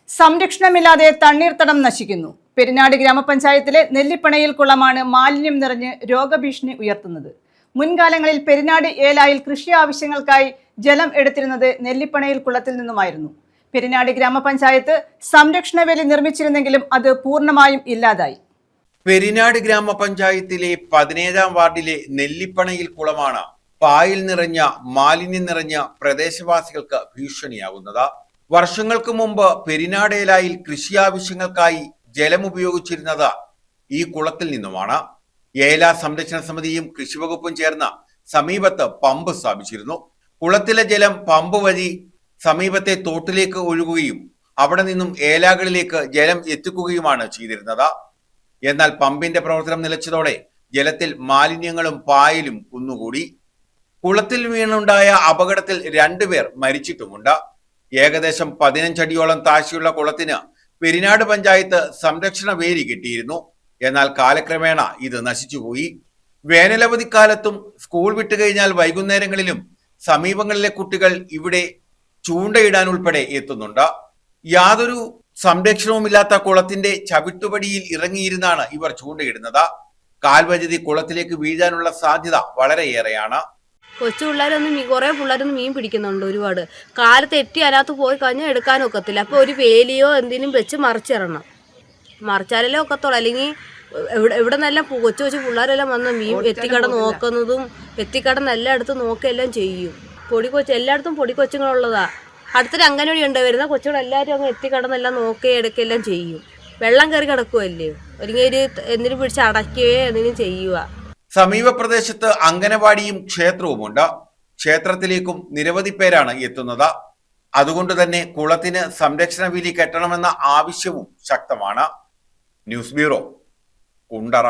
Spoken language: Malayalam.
സംരക്ഷണമില്ലാതെ തണ്ണീർത്തടം നശിക്കുന്നു. പെരിനാട് ഗ്രാമപഞ്ചായത്തിലെ നെല്ലിപ്പണയിൽ കുളമാണ് മാലിന്യം നിറഞ്ഞ് രോഗഭീഷണി ഉയർത്തുന്നത്. മുൻകാലങ്ങളിൽ പെരിനാട് ഏലായിൽ കൃഷി ആവശ്യങ്ങൾക്കായി ജലം എടുത്തിരുന്നത് നെല്ലിപ്പണയിൽ കുളത്തിൽ നിന്നുമായിരുന്നു. പെരിനാട് ഗ്രാമപഞ്ചായത്ത് സംരക്ഷണ വേലി നിർമ്മിച്ചിരുന്നെങ്കിലും അത് പൂർണ്ണമായും ഇല്ലാതായി. പെരിനാട് ഗ്രാമപഞ്ചായത്തിലെ 17-ാം വാർഡിലെ നെല്ലിപ്പണയിൽ കുളമാണ് പായൽ നിറഞ്ഞ മാലിന്യം നിറഞ്ഞ പ്രദേശവാസികൾക്ക് ഭീഷണിയാകുന്നത്. വർഷങ്ങൾക്ക് മുമ്പ് പെരിനാടേലായിൽ കൃഷി ആവശ്യങ്ങൾക്കായി ജലം ഉപയോഗിച്ചിരുന്നത് ഈ കുളത്തിൽ നിന്നുമാണ്. ഏല സംരക്ഷണ സമിതിയും കൃഷിവകുപ്പും ചേർന്ന് സമീപത്ത് പമ്പ് സ്ഥാപിച്ചിരുന്നു. കുളത്തിലെ ജലം പമ്പ് വഴി സമീപത്തെ തോട്ടിലേക്ക് ഒഴുകുകയും അവിടെ നിന്നും ഏലാകളിലേക്ക് ജലം എത്തിക്കുകയുമാണ് ചെയ്തിരുന്നത്. എന്നാൽ പമ്പിന്റെ പ്രവർത്തനം നിലച്ചതോടെ ജലത്തിൽ മാലിന്യങ്ങളും പായലും കുന്നുകൂടി. കുളത്തിൽ വീണുണ്ടായ അപകടത്തിൽ 2 പേർ മരിച്ചിട്ടുമുണ്ട്. ഏകദേശം 15 അടിയോളം താഴ്ചയുള്ള കുളത്തിന് പെരിനാട് പഞ്ചായത്ത് സംരക്ഷണ വേലി കെട്ടിയിരുന്നു. എന്നാൽ കാലക്രമേണ ഇത് നശിച്ചുപോയി. വേനലവധിക്കാലത്തും സ്കൂൾ വിട്ടുകഴിഞ്ഞാൽ വൈകുന്നേരങ്ങളിലും സമീപങ്ങളിലെ കുട്ടികൾ ഇവിടെ ചൂണ്ടയിടാൻ ഉൾപ്പെടെ എത്തുന്നുണ്ട്. യാതൊരു സംരക്ഷണവുമില്ലാത്ത കുളത്തിന്റെ ചവിട്ടുപടിയിൽ ഇറങ്ങിയിരുന്നാണ് ഇവർ ചൂണ്ടയിടുന്നത്. കാൽവഴുതി കുളത്തിലേക്ക് വീഴാനുള്ള സാധ്യത വളരെയേറെയാണ്. കൊച്ചു പിള്ളേരൊന്നും കുറേ പിള്ളേരൊന്നും മീൻ പിടിക്കുന്നുണ്ട് ഒരുപാട്. കാലത്ത് എറ്റി അതിനകത്ത് പോയി കഴിഞ്ഞാൽ എടുക്കാനും ഒക്കത്തില്ല. അപ്പോൾ ഒരു വേലിയോ എന്തെങ്കിലും വെച്ച് മറിച്ചിടണം. മറിച്ചാലല്ലേ ഒക്കത്തുള്ളൂ. അല്ലെങ്കിൽ ഇവിടെ നിന്നെല്ലാം കൊച്ചു കൊച്ചു പിള്ളേരെല്ലാം വന്ന് മീൻ എത്തിക്കട നോക്കുന്നതും എത്തിക്കടന്ന് എല്ലായിടത്തും നോക്കുകയെല്ലാം ചെയ്യും. പൊടിക്കൊച്ച് എല്ലായിടത്തും പൊടിക്കൊച്ചുങ്ങളുള്ളതാ. അടുത്തൊരു അംഗനവാടി ഉണ്ട്. വരുന്ന കൊച്ചുകളെല്ലാവരും അങ്ങ് എത്തിക്കടന്നെല്ലാം നോക്കുകയും എടുക്കുകയെല്ലാം ചെയ്യും. വെള്ളം കയറി കിടക്കുമല്ലേ, അല്ലെങ്കിൽ ഒരു എന്തിനും പിടിച്ച് അടയ്ക്കുകയോ എന്തിനും ചെയ്യുക. സമീപ പ്രദേശത്ത് അംഗനവാടിയും ക്ഷേത്രവുമുണ്ട്. ക്ഷേത്രത്തിലേക്കും നിരവധി പേരാണ് എത്തുന്നത്. അതുകൊണ്ട് തന്നെ കുളത്തിന് സംരക്ഷണ വേലി കെട്ടണമെന്ന ആവശ്യവും ശക്തമാണ്. News bureau, Kundara.